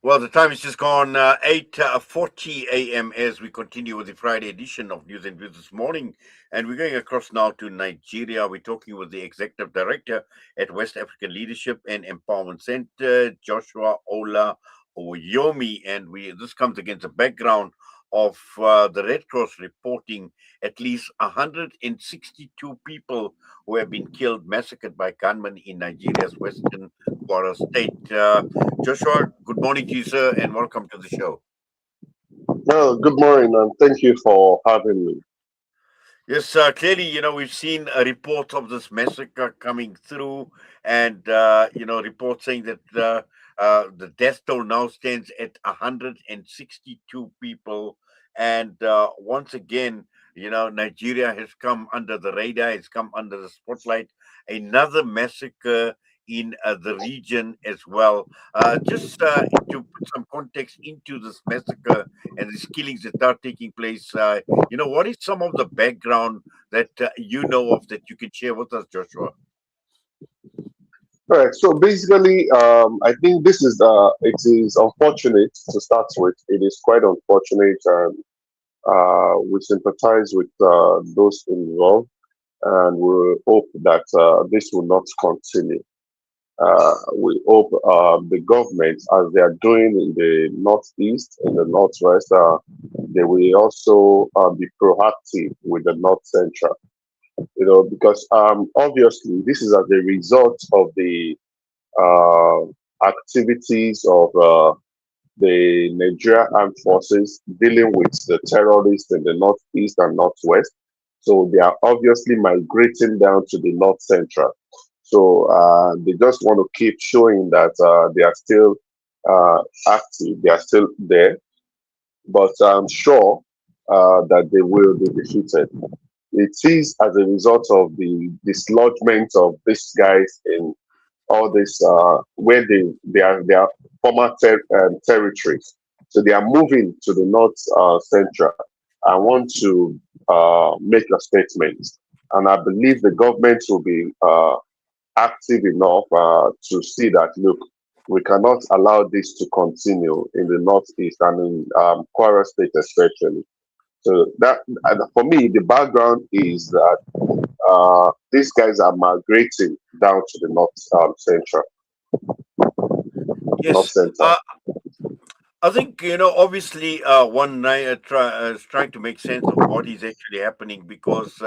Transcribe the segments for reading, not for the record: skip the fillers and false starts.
Well, the time is just gone 8:40 a.m. as we continue with the Friday edition of News and Views this morning. And we're going across now to Nigeria. We're talking with the Executive Director at West African Leadership and Empowerment Center, Joshua Ola Owoyomi. And this comes against the background of the Red Cross reporting at least 162 people who have been killed, massacred by gunmen in Nigeria's western Kwara state. Joshua, good morning to you, sir, and welcome to the show. Well, good morning, and thank you for having me. Yes, clearly, we've seen a report of this massacre coming through, and reports saying that the death toll now stands at 162 people, and once again, Nigeria has come under the radar, has come under the spotlight. Another massacre in the region as well. Just to put some context into this massacre and these killings that are taking place. What is some of the background that you know of that you can share with us, Joshua? All right. So basically, I think it is unfortunate to start with. It is quite unfortunate, and we sympathize with those involved, and we hope that this will not continue. We hope the government, as they are doing in the northeast, in the northwest, they will also be proactive with the north central. Because obviously this is as a result of the uh, activities of the Nigeria Armed Forces dealing with the terrorists in the northeast and northwest. So they are obviously migrating down to the north central. So they just want to keep showing that they are still active, they are still there. But I'm sure that they will be defeated. It is as a result of the dislodgement of these guys in all this where they are former territories. So they are moving to the north central. I want to make a statement, and I believe the government will be active enough to see that look, we cannot allow this to continue in the northeast and in Kwara State especially. So that for me, the background is that these guys are migrating down to the north central, north Yes. center. I think, obviously, is trying to make sense of what is actually happening because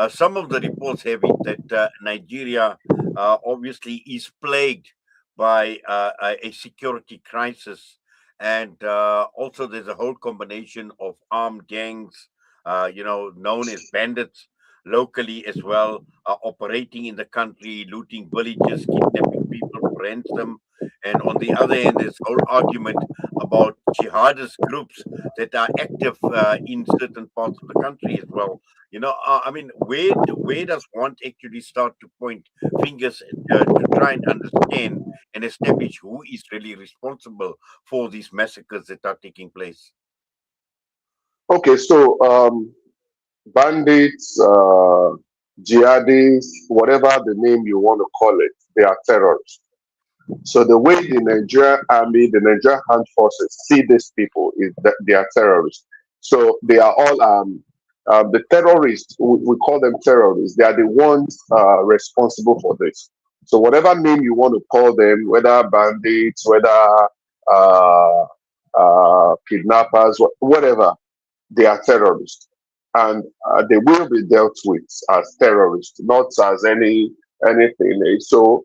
some of the reports have it that Nigeria obviously is plagued by a security crisis. And also, there's a whole combination of armed gangs, known as bandits locally as well, operating in the country, looting villages, kidnapping people for ransom. And on the other hand, there's whole argument about jihadist groups that are active in certain parts of the country as well. I mean, where does one actually start to point fingers to try and understand and establish who is really responsible for these massacres that are taking place? Okay, so bandits, jihadists, whatever the name you want to call it, they are terrorists. So the way the Nigerian army, the Nigerian armed forces see these people is that they are terrorists. So they are all the terrorists. We call them terrorists. They are the ones responsible for this. So whatever name you want to call them, whether bandits, whether uh, kidnappers, whatever, they are terrorists, and they will be dealt with as terrorists, not as anything. So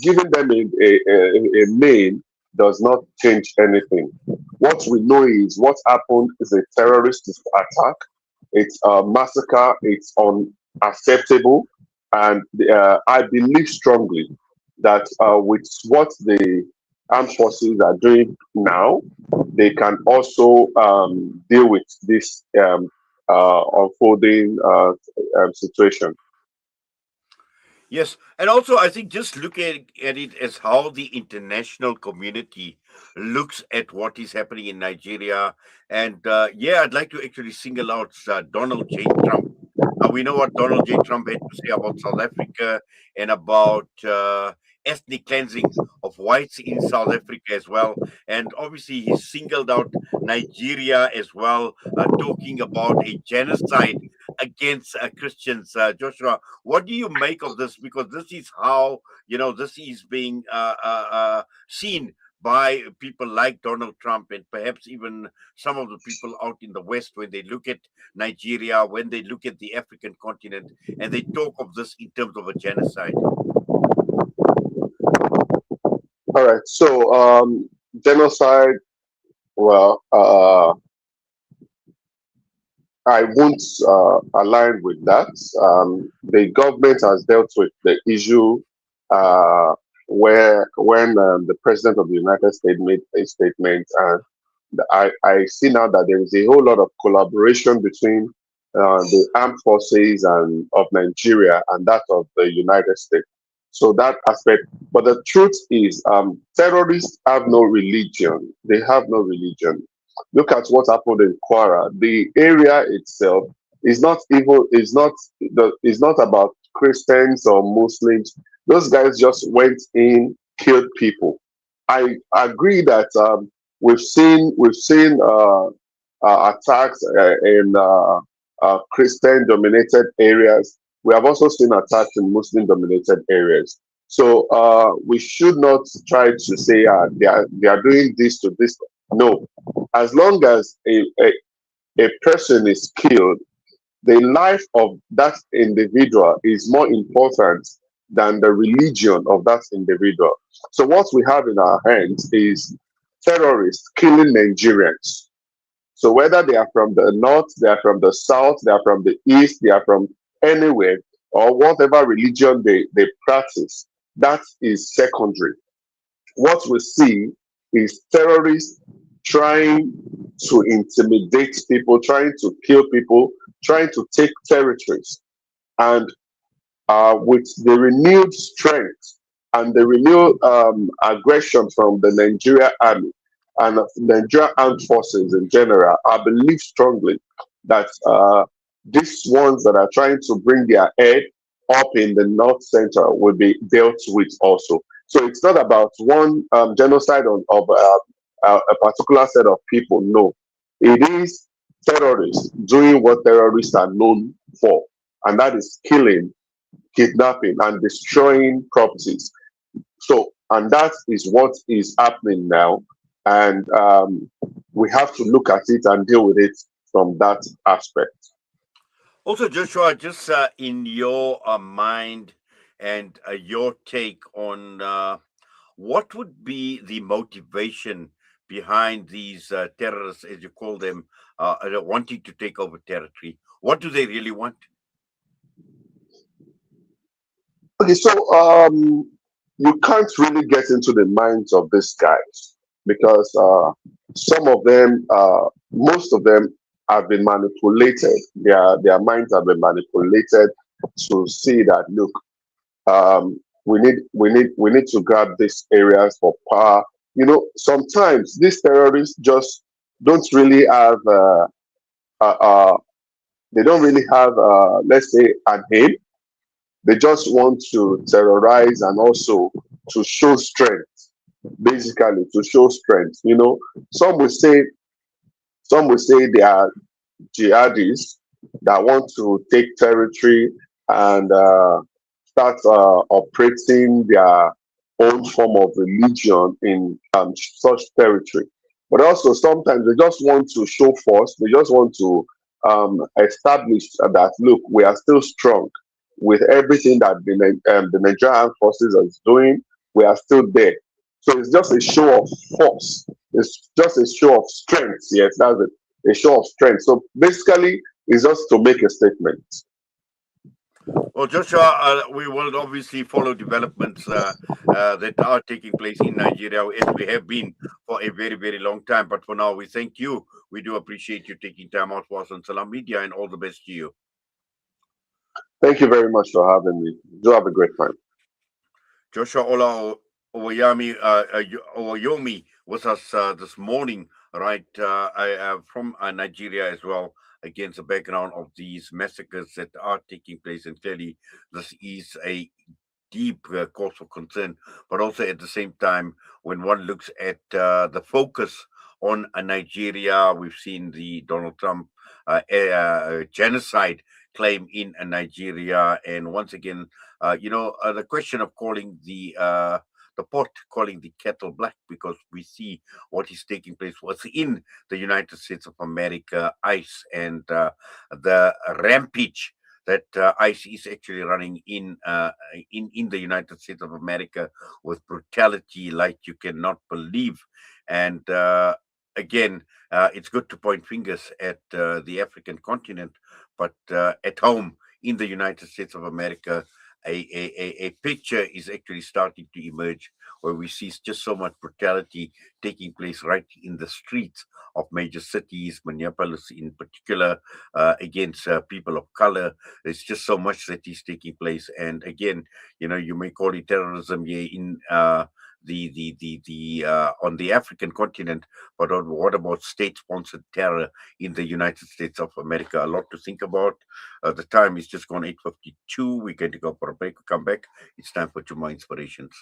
giving them a name does not change anything. What we know is what happened is a terrorist attack. It's a massacre. It's unacceptable, and I believe strongly that with what the armed forces are doing now, they can also deal with this unfolding situation. Yes, and also I think just look at it as how the international community looks at what is happening in Nigeria. And yeah, I'd like to actually single out Donald J. Trump. We know what Donald J. Trump had to say about South Africa and about ethnic cleansing of whites in South Africa as well. And obviously, he singled out Nigeria as well, talking about a genocide against Christians. Joshua, what do you make of this? Because this is how, this is being seen by people like Donald Trump and perhaps even some of the people out in the West when they look at Nigeria, when they look at the African continent, and they talk of this in terms of a genocide. All right. So genocide. Well, I won't align with that. The government has dealt with the issue uh, where when the president of the United States made a statement, and I see now that there is a whole lot of collaboration between the armed forces and of Nigeria and that of the United States. So that aspect, but the truth is, terrorists have no religion. They have no religion. Look at what happened in Kwara. The area itself is not about Christians or Muslims. Those guys just went in, killed people. I agree that we've seen attacks in Christian dominated areas. We have also seen attacks in Muslim dominated areas. So we should not try to say they are doing this to this. No, as long as a person is killed, the life of that individual is more important than the religion of that individual. So what we have in our hands is terrorists killing Nigerians. So whether they are from the north, they are from the south, they are from the east, they are from anywhere, or whatever religion they practice, that is secondary. What we see is terrorists trying to intimidate people, trying to kill people, trying to take territories. And with the renewed strength and the renewed aggression from the Nigeria army and Nigeria armed forces in general, I believe strongly that these ones that are trying to bring their head up in the north center will be dealt with also. So it's not about one genocide of a particular set of people. No, it is terrorists doing what terrorists are known for, and that is killing, kidnapping, and destroying properties. So, and that is what is happening now. And we have to look at it and deal with it from that aspect. Also, Joshua, just in your mind and your take on what would be the motivation behind these terrorists, as you call them, wanting to take over territory? What do they really want? Okay, so you can't really get into the minds of these guys because some of them, most of them, have been manipulated. Their minds have been manipulated to see that look, we need to grab these areas for power. Sometimes these terrorists just don't really have uh, uh, they don't really have let's say an aim. They just want to terrorize and also to show strength, basically to show strength. Some will say some will say they are jihadis that want to take territory and start operating their own form of religion in such territory. But also sometimes they just want to show force. They just want to establish that look, we are still strong with everything that the Nigerian Armed Forces is doing. We are still there. So it's just a show of force. It's just a show of strength. Yes, that's it, a show of strength. So basically, it's just to make a statement. Well, Joshua, we will obviously follow developments that are taking place in Nigeria, as we have been for a very, very long time. But for now, we thank you. We do appreciate you taking time out for us on Salam Media, and all the best to you. Thank you very much for having me. Do have a great time. Joshua Owoyomi, Owoyomi with us this morning, right? I from Nigeria as well, against the background of these massacres that are taking place, and clearly this is a deep cause for concern. But also at the same time, when one looks at the focus on Nigeria, we've seen the Donald Trump genocide claim in Nigeria, and once again, the question of calling the pot, calling the kettle black, because we see what is taking place was in the United States of America, ICE, and the rampage that ICE is actually running in the United States of America with brutality like you cannot believe. And again, it's good to point fingers at the African continent, but at home in the United States of America, a picture is actually starting to emerge where we see just so much brutality taking place right in the streets of major cities, Minneapolis in particular, against people of color. There's just so much that is taking place. And again, you may call it terrorism here in the on the African continent, but what about state-sponsored terror in the United States of America? A lot to think about. The time is just gone 8:52. We're going to go for a break. Come back. It's time for two more inspirations.